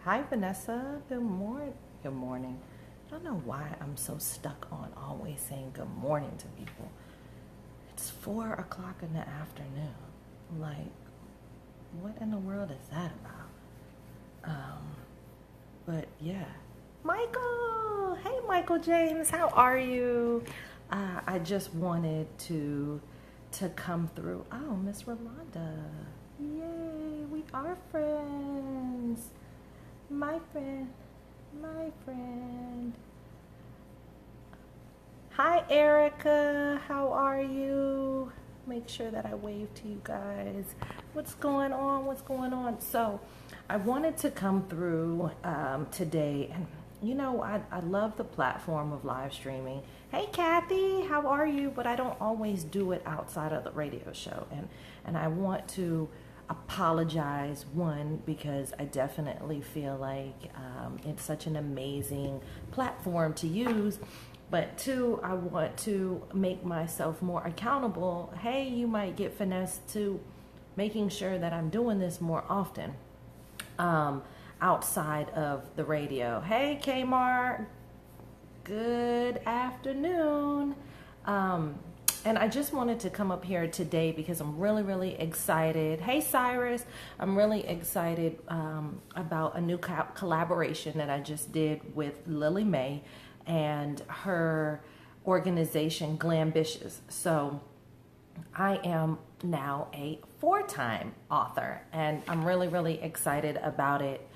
Hi, Vanessa. Good morning. Good morning. I don't know why I'm so stuck on always saying good morning to people. It's 4 o'clock in the afternoon. Like, what in the world is that about? But yeah. Michael! Hey, Michael James. How are you? I just wanted to come through. Oh, Miss Rolanda. Yay, we are friends. My friend, my friend. Hi, Erica. How are you? Make sure that I wave to you guys. What's going on? What's going on? So, I wanted to come through today, and I love the platform of live streaming. Hey, Kathy, how are you? But I don't always do it outside of the radio show, and I want to apologize, one, because I definitely feel like it's such an amazing platform to use, but two, I want to make myself more accountable. Hey, you might get finessed to making sure that I'm doing this more often um, outside of the radio. Hey, Kmart, good afternoon. Um, and I just wanted to come up here today because I'm really, really excited. Hey, Cyrus, I'm really excited about a new collaboration that I just did with Lily Mae and her organization, Glambitious. So I am now a four-time author, and I'm really, really excited about it.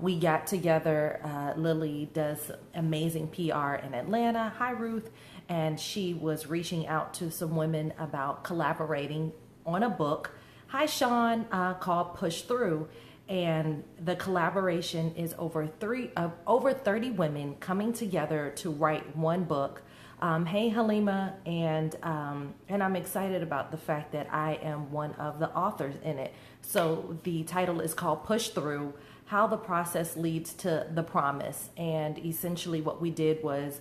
We got together. Lily does amazing PR in Atlanta. Hi, Ruth. And she was reaching out to some women about collaborating on a book. Hi, Sean, called Push Through. And the collaboration is over 30 women coming together to write one book. Hey, Halima, and I'm excited about the fact that I am one of the authors in it. So the title is called Push Through: How the Process Leads to the Promise. And essentially, what we did was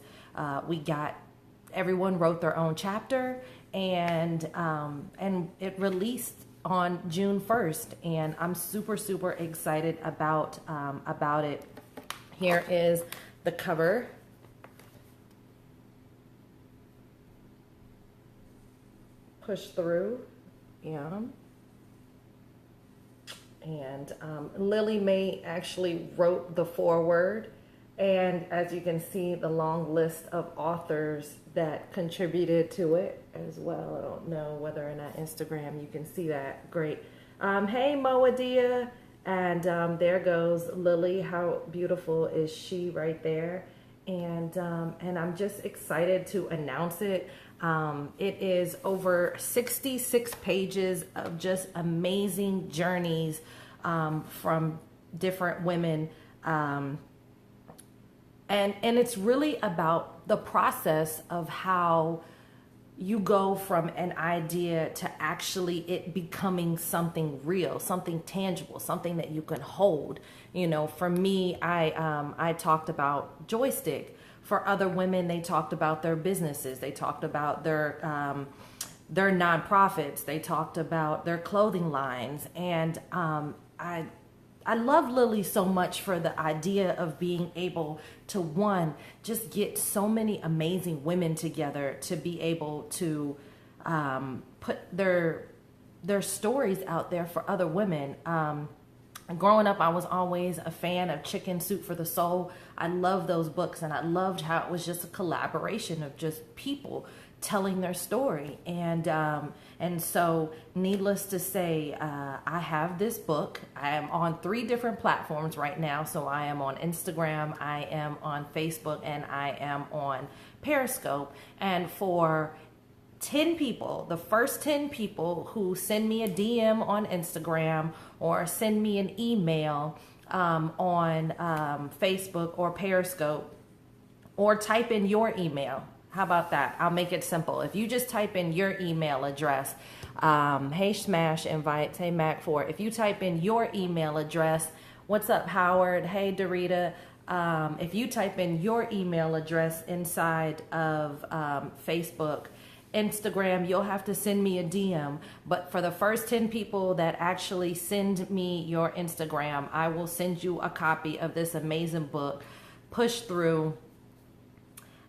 everyone wrote their own chapter, and it released on June 1st, and I'm super, super excited about it. Here is the cover. Push Through. Yeah. And Lily Mae actually wrote the foreword. And as you can see, the long list of authors that contributed to it as well. I don't know whether or not Instagram you can see that. Great. Hey, Moadia. And there goes Lily. How beautiful is she right there? And I'm just excited to announce it. It is over 66 pages of just amazing journeys from different women. And it's really about the process of how you go from an idea to actually it becoming something real, something tangible, something that you can hold. For me, I talked about Joystick. For other women, they talked about their businesses. They talked about their nonprofits. They talked about their clothing lines. And I love Lily so much for the idea of being able to, one, just get so many amazing women together to be able to put their stories out there for other women. Growing up, I was always a fan of Chicken Soup for the Soul. I love those books, and I loved how it was just a collaboration of just people telling their story. And so, needless to say, I have this book. I am on 3 different platforms right now. So I am on Instagram, I am on Facebook, and I am on Periscope. And for 10 people, the first 10 people who send me a DM on Instagram or send me an email on Facebook or Periscope, or type in your email. How about that? I'll make it simple. If you just type in your email address, hey Smash Invite, hey Mac4, if you type in your email address, what's up Howard, hey Dorita, if you type in your email address inside of Facebook Instagram, you'll have to send me a DM. But for the first 10 people that actually send me your Instagram, I will send you a copy of this amazing book, Push Through: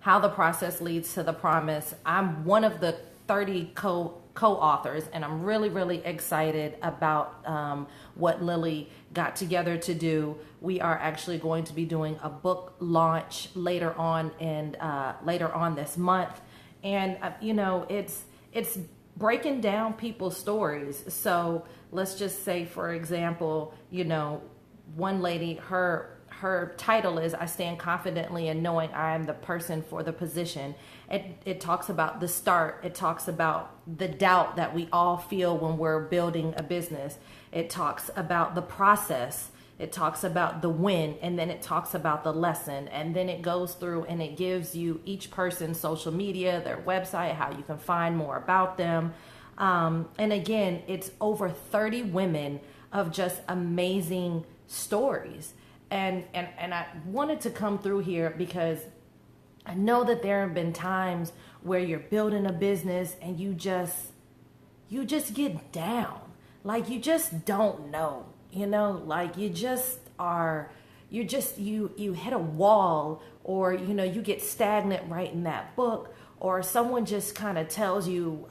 How the Process Leads to the Promise. I'm one of the 30 co-authors, and I'm really excited about what Lily got together to do. We are actually going to be doing a book launch later on this month, and it's breaking down people's stories. So let's just say, for example, one lady, her title is "I stand confidently in knowing I am the person for the position." It talks about the start. It talks about the doubt that we all feel when we're building a business. It talks about the process. It talks about the win, and then it talks about the lesson. And then it goes through and it gives you each person's social media, their website, how you can find more about them. And again, it's over 30 women of just amazing stories. And I wanted to come through here because I know that there have been times where you're building a business and you just get down. Like you just don't know, like you hit a wall, or, you get stagnant writing that book, or someone just kind of tells you,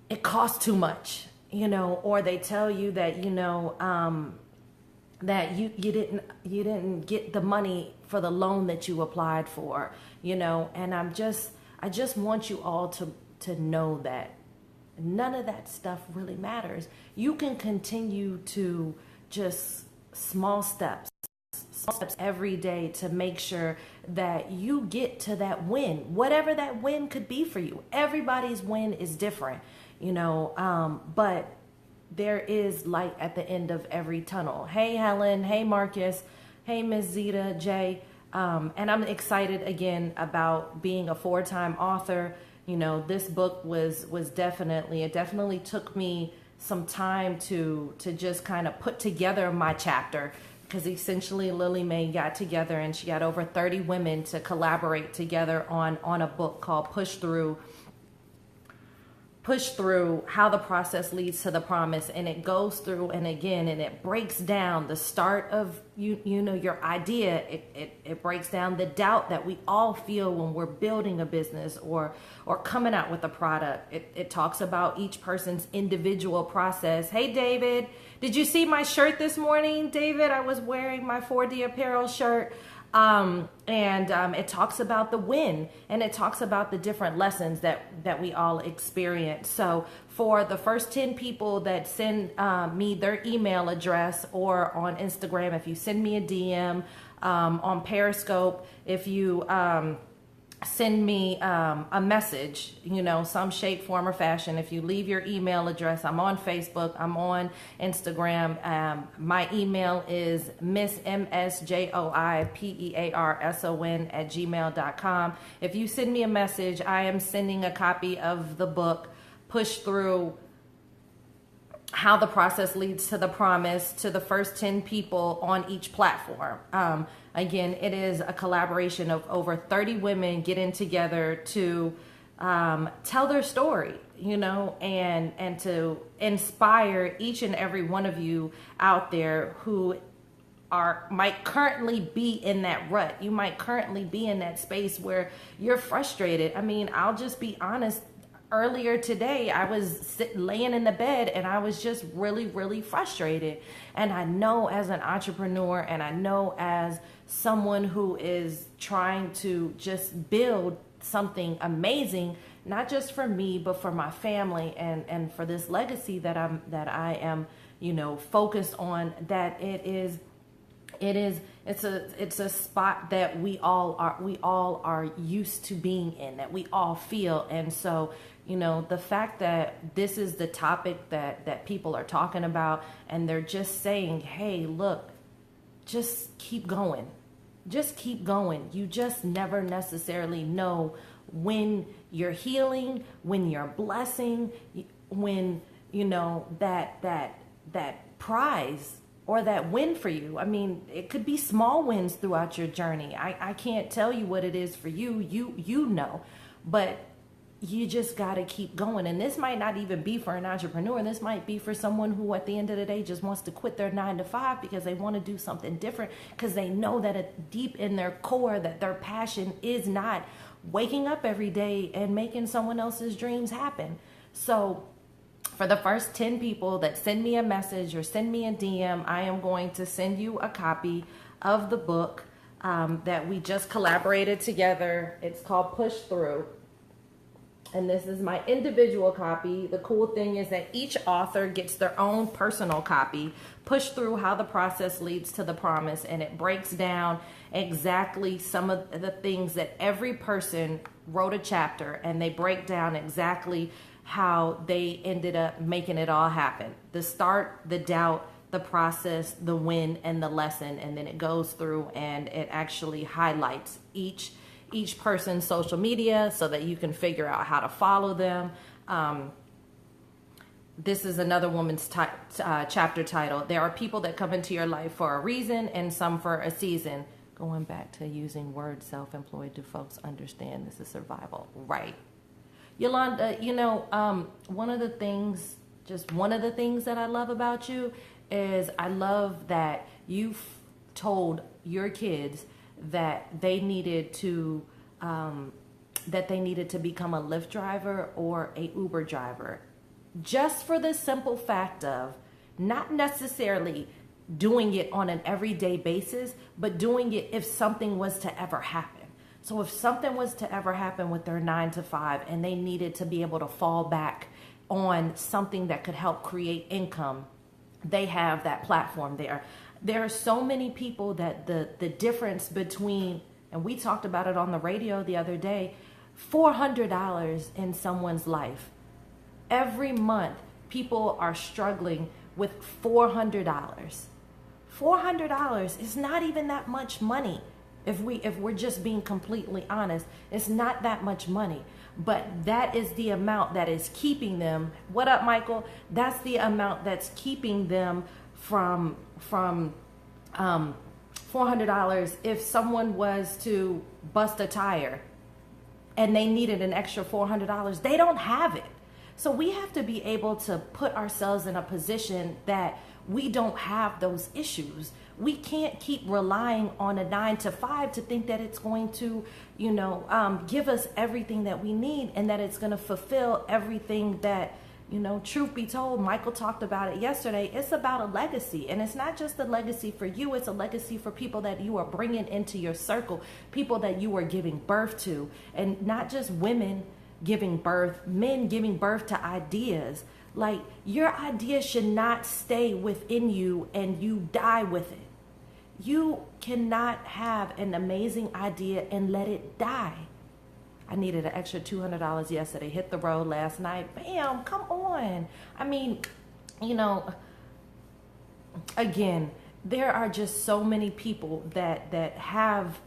it costs too much, or they tell you that, that you didn't get the money for the loan that you applied for, and I just want you all to know that none of that stuff really matters. You can continue to just small steps every day to make sure that you get to that win, whatever that win could be for you. Everybody's win is different, but there is light at the end of every tunnel. Hey, Helen. Hey, Marcus. Hey, Miss Zeta J. And I'm excited again about being a 4-time author. This book was definitely, it definitely took me some time to just kind of put together my chapter, because essentially Lily Mae got together and she got over 30 women to collaborate together on a book called Push Through: How the Process Leads to the Promise. And it goes through and it breaks down the start of your idea. It breaks down the doubt that we all feel when we're building a business or coming out with a product. It talks about each person's individual process. Hey, David, did you see my shirt this morning? David, I was wearing my 4D Apparel shirt. It talks about the win, and it talks about the different lessons that we all experience. So for the first 10 people that send me their email address, or on Instagram, if you send me a DM, on Periscope, if you send me a message, some shape, form, or fashion. If you leave your email address, I'm on Facebook, I'm on Instagram. My email is missjoipearson@gmail.com. If you send me a message, I am sending a copy of the book, Push Through: How the Process Leads to the Promise, to the first 10 people on each platform. Again, it is a collaboration of over 30 women getting together to tell their story, and to inspire each and every one of you out there who might currently be in that rut. You might currently be in that space where you're frustrated. I mean, I'll just be honest. Earlier today, I was laying in the bed and I was just really frustrated. And I know, as an entrepreneur, and I know as someone who is trying to just build something amazing, not just for me, but for my family and for this legacy that I am, focused on, that it's a spot that we all are used to being in, that we all feel. And so, the fact that this is the topic that people are talking about, and they're just saying, hey, look, just keep going. Just keep going. You just never necessarily know when you're healing, when you're blessing, when, that prize or that win for you. I mean, it could be small wins throughout your journey. I can't tell you what it is for you. You know. but you just got to keep going. And this might not even be for an entrepreneur. This might be for someone who at the end of the day just wants to quit their 9 to 5 because they want to do something different, because they know that deep in their core that their passion is not waking up every day and making someone else's dreams happen. So for the first 10 people that send me a message or send me a DM, I am going to send you a copy of the book that we just collaborated together. It's called Push Through. And this is my individual copy. The cool thing is that each author gets their own personal copy, Push Through How the Process Leads to the Promise. And it breaks down exactly some of the things that every person wrote a chapter, and they break down exactly how they ended up making it all happen. The start, the doubt, the process, the win, and the lesson. And then it goes through and it actually highlights each person's social media so that you can figure out how to follow them. This is another woman's chapter title. There are people that come into your life for a reason and some for a season. Going back to using word self-employed, do folks understand this is survival? Right. Yolanda, one of the things that I love about you is I love that you've told your kids that they needed to become a Lyft driver or a Uber driver, just for the simple fact of not necessarily doing it on an everyday basis, but doing it if something was to ever happen. So if something was to ever happen with their 9 to 5 and they needed to be able to fall back on something that could help create income, they have that platform there. There are so many people that the difference between, and we talked about it on the radio the other day, $400 in someone's life. Every month, people are struggling with $400. $400 is not even that much money. If we're just being completely honest, it's not that much money. But that is the amount that is keeping them. What up, Michael? That's the amount that's keeping them from $400. If someone was to bust a tire and they needed an extra $400, they don't have it. So we have to be able to put ourselves in a position that we don't have those issues. We can't keep relying on a 9 to 5 to think that it's going to, give us everything that we need and that it's going to fulfill everything that, truth be told, Michael talked about it yesterday. It's about a legacy, and it's not just a legacy for you. It's a legacy for people that you are bringing into your circle, people that you are giving birth to, and not just women giving birth, men giving birth to ideas. Like, your idea should not stay within you and you die with it. You cannot have an amazing idea and let it die. I needed an extra $200 yesterday. Hit the road last night. Bam, come on. I mean, again, there are just so many people that have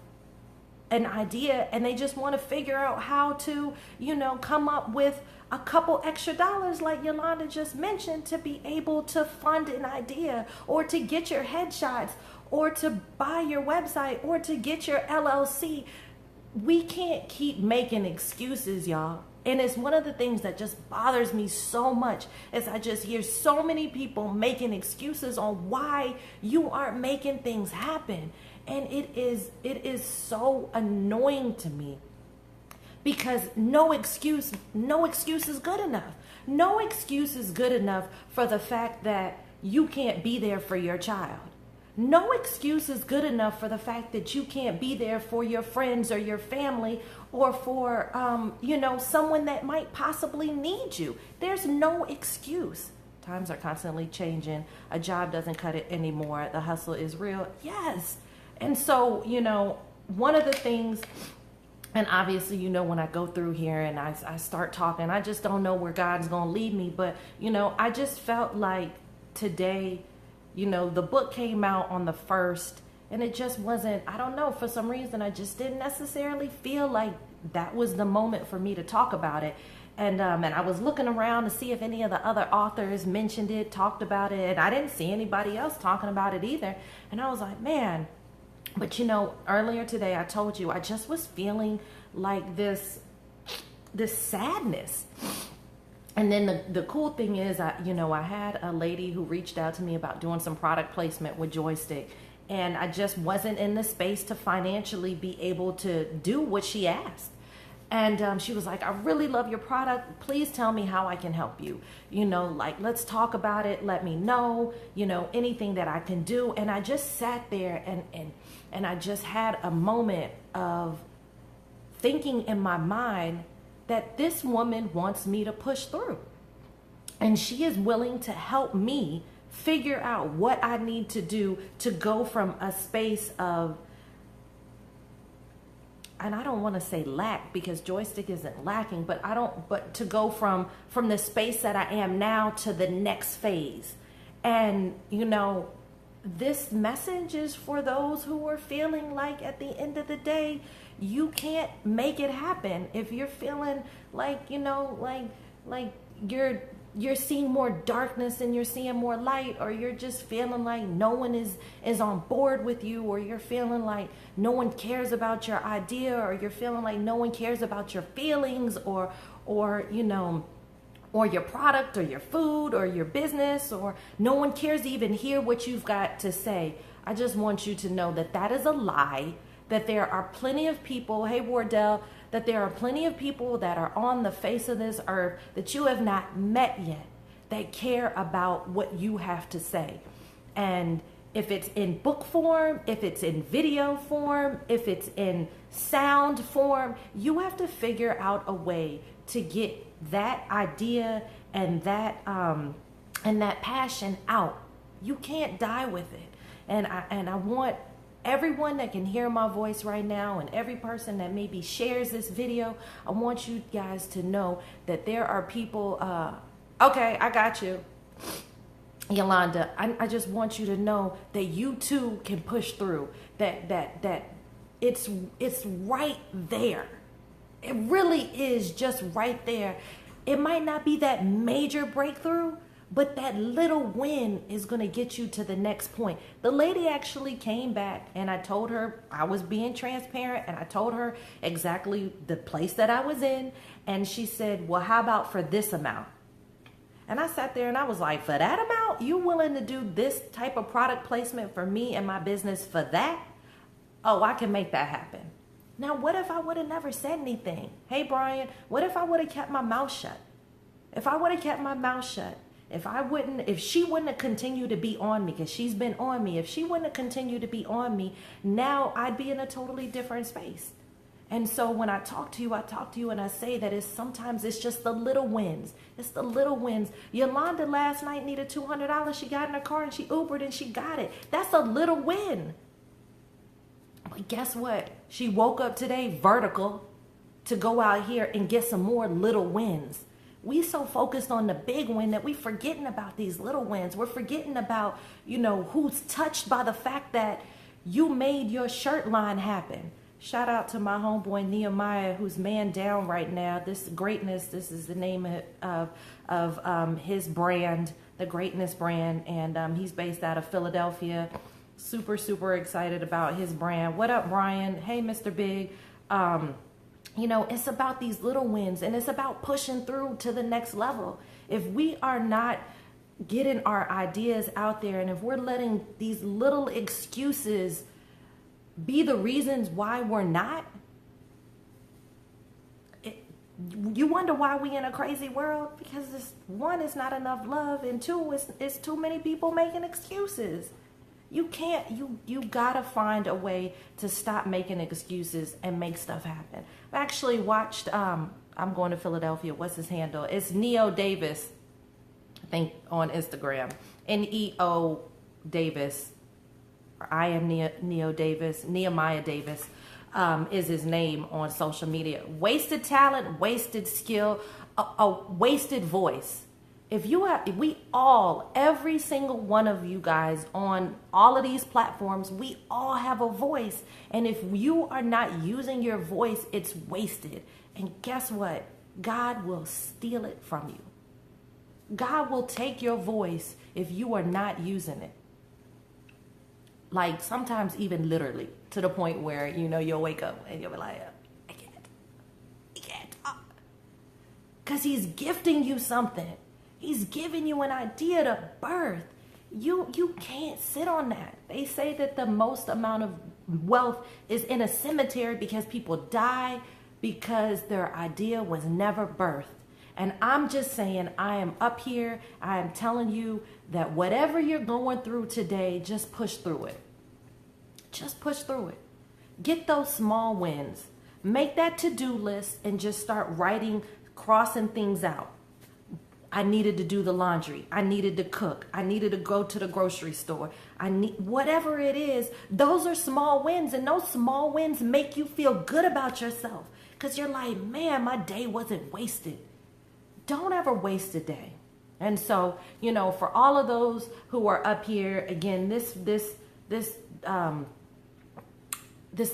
an idea and they just want to figure out how to, come up with a couple extra dollars, like Yolanda just mentioned, to be able to fund an idea or to get your headshots or to buy your website or to get your LLC. We can't keep making excuses, y'all. And it's one of the things that just bothers me so much is I just hear so many people making excuses on why you aren't making things happen. And it is so annoying to me, because no excuse is good enough. No excuse is good enough for the fact that you can't be there for your child. No excuse is good enough for the fact that you can't be there for your friends or your family or for, someone that might possibly need you. There's no excuse. Times are constantly changing. A job doesn't cut it anymore. The hustle is real. Yes. And so, one of the things, and obviously, when I go through here and I start talking, I just don't know where God's going to lead me. But, I just felt like today, the book came out on the 1st, and it just wasn't, I don't know, for some reason, I just didn't necessarily feel like that was the moment for me to talk about it. And I was looking around to see if any of the other authors mentioned it, talked about it, and I didn't see anybody else talking about it either. And I was like, man, but earlier today I told you I just was feeling like this this sadness. And then the cool thing is, I had a lady who reached out to me about doing some product placement with Joystick, and I just wasn't in the space to financially be able to do what she asked. And she was like, I really love your product. Please tell me how I can help you. Let's talk about it. Let me know, anything that I can do. And I just sat there and I just had a moment of thinking in my mind that this woman wants me to push through. And she is willing to help me figure out what I need to do to go from a space of, and I don't want to say lack because Joystick isn't lacking, but to go from the space that I am now to the next phase. And, this message is for those who are feeling like at the end of the day, you can't make it happen. If you're feeling like, like you're seeing more darkness and you're seeing more light, or you're just feeling like no one is on board with you, or you're feeling like no one cares about your idea, or you're feeling like no one cares about your feelings, or your product or your food or your business, or no one cares to even hear what you've got to say. I just want you to know that that is a lie, that there are plenty of people, hey Wardell, that there are plenty of people that are on the face of this earth that you have not met yet that care about what you have to say. And if it's in book form, if it's in video form, if it's in sound form, you have to figure out a way to get that idea and that passion out. You can't die with it. And I want everyone that can hear my voice right now, and every person that maybe shares this video, I want you guys to know that there are people, okay, I got you, Yolanda. I just want you to know that you too can push through, that it's right there. It really is just right there. It might not be that major breakthrough, but that little win is going to get you to the next point. The lady actually came back, and I told her I was being transparent, and I told her exactly the place that I was in. And she said, well, how about for this amount? And I sat there and I was like, for that amount, you willing to do this type of product placement for me and my business for that? Oh, I can make that happen. Now, what if I would have never said anything? Hey, Brian, what if I would have kept my mouth shut? If I would have kept my mouth shut, if she wouldn't have continued to be on me, because she's been on me, if she wouldn't have continued to be on me, now I'd be in a totally different space. And so when I talk to you and I say that sometimes it's just the little wins. It's the little wins. Yolanda last night needed $200. She got in her car and she Ubered and she got it. That's a little win. But guess what? She woke up today vertical to go out here and get some more little wins. We so focused on the big win that we forgetting about these little wins. We're forgetting about, who's touched by the fact that you made your shirt line happen. Shout out to my homeboy Nehemiah, who's man down right now. This Greatness, this is the name of his brand, the Greatness brand, and he's based out of Philadelphia. Super, super excited about his brand. What up, Brian? Hey, Mr. Big. It's about these little wins, and it's about pushing through to the next level. If we are not getting our ideas out there, and if we're letting these little excuses be the reasons why we're not, you wonder why we in a crazy world, because one, is not enough love, and two, it's too many people making excuses. You can't, you gotta find a way to stop making excuses and make stuff happen. I actually watched, I'm going to Philadelphia, what's his handle? It's Neo Davis, I think, on Instagram. Neo Davis, or I am Neo Davis, Nehemiah Davis is his name on social media. Wasted talent, wasted skill, a wasted voice. If we all, every single one of you guys on all of these platforms, we all have a voice. And if you are not using your voice, it's wasted. And guess what? God will steal it from you. God will take your voice if you are not using it. Like sometimes even literally, to the point where, you'll wake up and you'll be like, I can't talk. because he's gifting you something. He's giving you an idea to birth. You can't sit on that. They say that the most amount of wealth is in a cemetery because people die because their idea was never birthed. And I'm just saying, I am up here. I am telling you that whatever you're going through today, just push through it. Just push through it. Get those small wins. Make that to-do list and just start writing, crossing things out. I needed to do the laundry. I needed to cook. I needed to go to the grocery store. Whatever it is, those are small wins. And those small wins make you feel good about yourself. Because you're like, man, my day wasn't wasted. Don't ever waste a day. And so, for all of those who are up here, again, this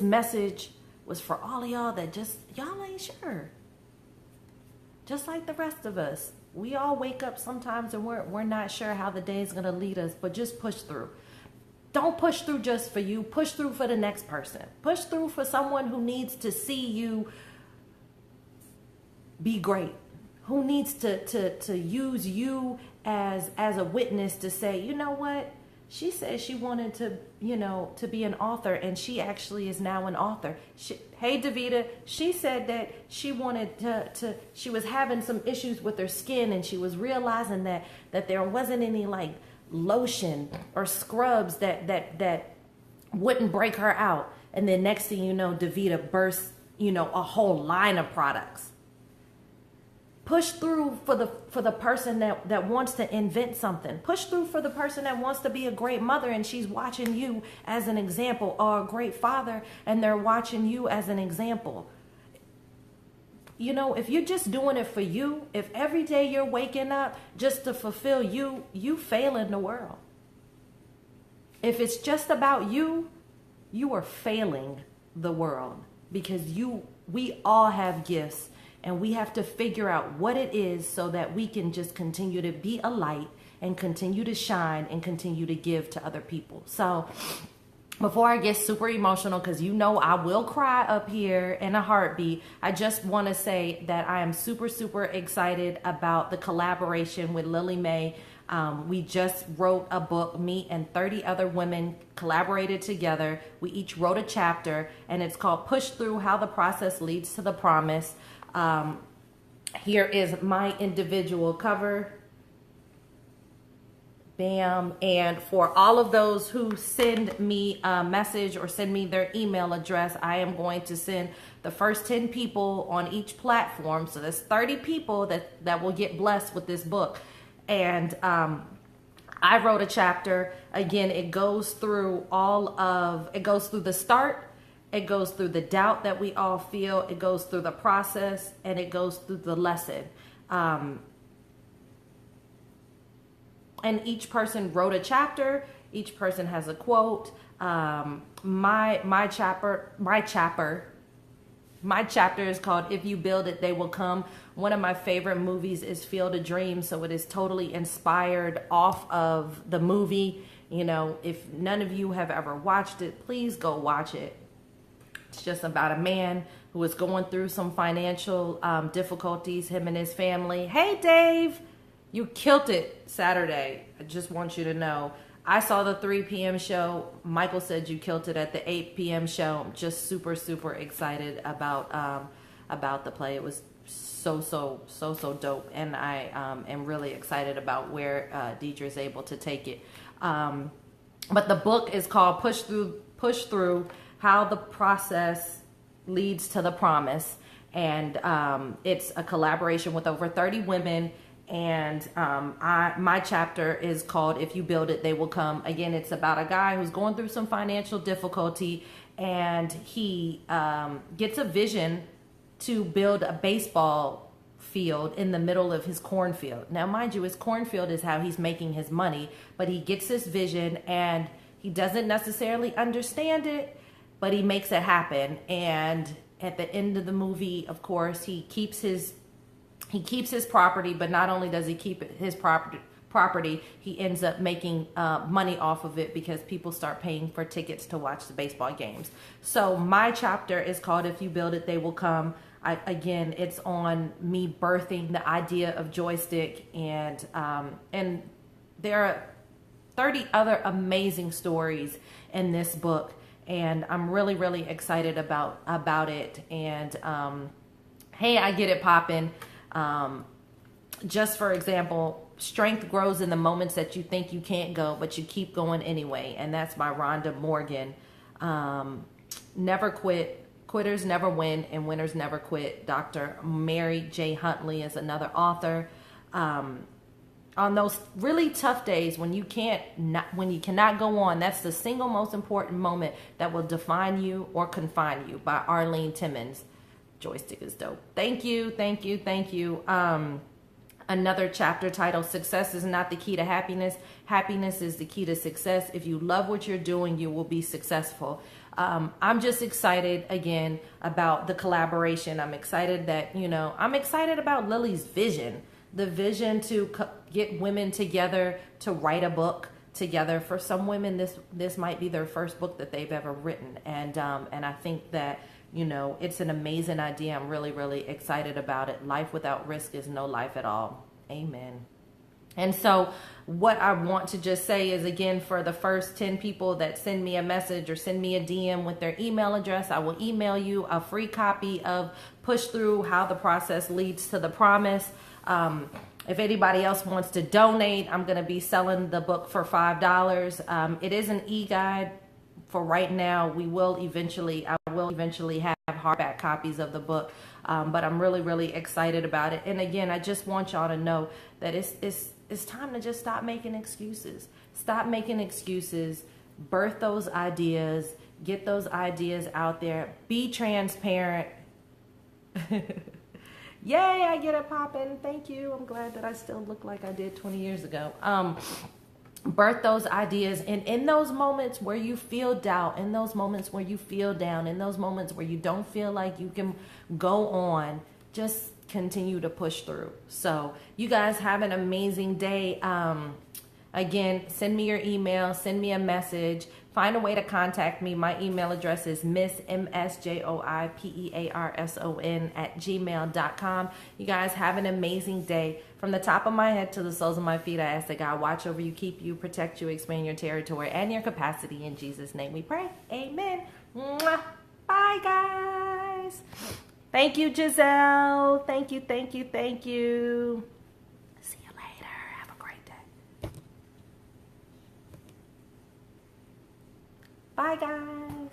message was for all of y'all that y'all ain't sure. Just like the rest of us. We all wake up sometimes and we're not sure how the day is going to lead us, but just push through. Don't push through just for you. Push through for the next person. Push through for someone who needs to see you be great. Who needs to use you as a witness to say, you know what? She said she wanted to be an author, and she actually is now an author. Hey, Davita, she said that she wanted she was having some issues with her skin, and she was realizing that there wasn't any like lotion or scrubs that wouldn't break her out. And then next thing you know, Davita bursts, a whole line of products. Push through for the person that wants to invent something. Push through for the person that wants to be a great mother and she's watching you as an example, or a great father and they're watching you as an example. If you're just doing it for you, if every day you're waking up just to fulfill you fail in the world. If it's just about you, you are failing the world, because we all have gifts. And we have to figure out what it is so that we can just continue to be a light and continue to shine and continue to give to other people. So before I get super emotional, because I will cry up here in a heartbeat, I just want to say that I am super, super excited about the collaboration with Lily Mae. We just wrote a book. Me and 30 other women collaborated together. We each wrote a chapter, and it's called Push Through: How the Process Leads to the Promise. Here is my individual cover. Bam. And for all of those who send me a message or send me their email address, I am going to send the first 10 people on each platform. So there's 30 people that will get blessed with this book. And I wrote a chapter. Again, it goes through the start. It goes through the doubt that we all feel. It goes through the process, and it goes through the lesson. And each person wrote a chapter. Each person has a quote. My chapter is called If You Build It, They Will Come. One of my favorite movies is Field of Dreams, so it is totally inspired off of the movie. If none of you have ever watched it, please go watch it. It's just about a man who is going through some financial difficulties, him and his family. Hey, Dave, you killed it Saturday. I just want you to know. I saw the 3 p.m. show. Michael said you killed it at the 8 p.m. show. I'm just super, super excited about the play. It was so dope. And I am really excited about where Deidre is able to take it. But the book is called Push Through: How the Process Leads to the Promise. And it's a collaboration with over 30 women. And my chapter is called If You Build It, They Will Come. Again, it's about a guy who's going through some financial difficulty, and he gets a vision to build a baseball field in the middle of his cornfield. Now, mind you, his cornfield is how he's making his money, but he gets this vision and he doesn't necessarily understand it, but he makes it happen. And at the end of the movie, of course, he keeps his property, but not only does he keep his property, he ends up making money off of it because people start paying for tickets to watch the baseball games. So my chapter is called If You Build It, They Will Come. Again, it's on me birthing the idea of Joystick, and there are 30 other amazing stories in this book, and I'm really, really excited about it. And hey, I get it popping. Just for example, strength grows in the moments that you think you can't go, but you keep going anyway. And that's by Rhonda Morgan. Never quit. Quitters never win, and winners never quit. Dr. Mary J. Huntley is another author. On those really tough days when you cannot go on, that's the single most important moment that will define you or confine you, by Arlene Timmons. Joystick is dope. Thank you, thank you, thank you. Another chapter titled, Success is not the key to happiness. Happiness is the key to success. If you love what you're doing, you will be successful. I'm just excited again about the collaboration. I'm excited that, I'm excited about Lily's vision, the vision to get women together to write a book together. For some women, this might be their first book that they've ever written. And I think that, it's an amazing idea. I'm really, really excited about it. Life without risk is no life at all. Amen. And so what I want to just say is, again, for the first 10 people that send me a message or send me a DM with their email address, I will email you a free copy of Push Through: How the Process Leads to the Promise. If anybody else wants to donate, I'm going to be selling the book for $5. It is an e-guide for right now. I will eventually have hardback copies of the book. But I'm really, really excited about it. And again, I just want y'all to know that it's time to just stop making excuses. Stop making excuses. Birth those ideas. Get those ideas out there. Be transparent. Yay, I get it popping. Thank you. I'm glad that I still look like I did 20 years ago. Birth those ideas, and in those moments where you feel doubt, in those moments where you feel down, in those moments where you don't feel like you can go on, just continue to push through. So you guys have an amazing day. Again, send me your email, send me a message, find a way to contact me. My email address is msjoipearson@gmail.com. You guys have an amazing day. From the top of my head to the soles of my feet, I ask that God watch over you, keep you, protect you, expand your territory and your capacity. In Jesus' name we pray. Amen. Mwah. Bye, guys. Thank you, Giselle. Thank you, thank you, thank you. See you later. Have a great day. Bye, guys.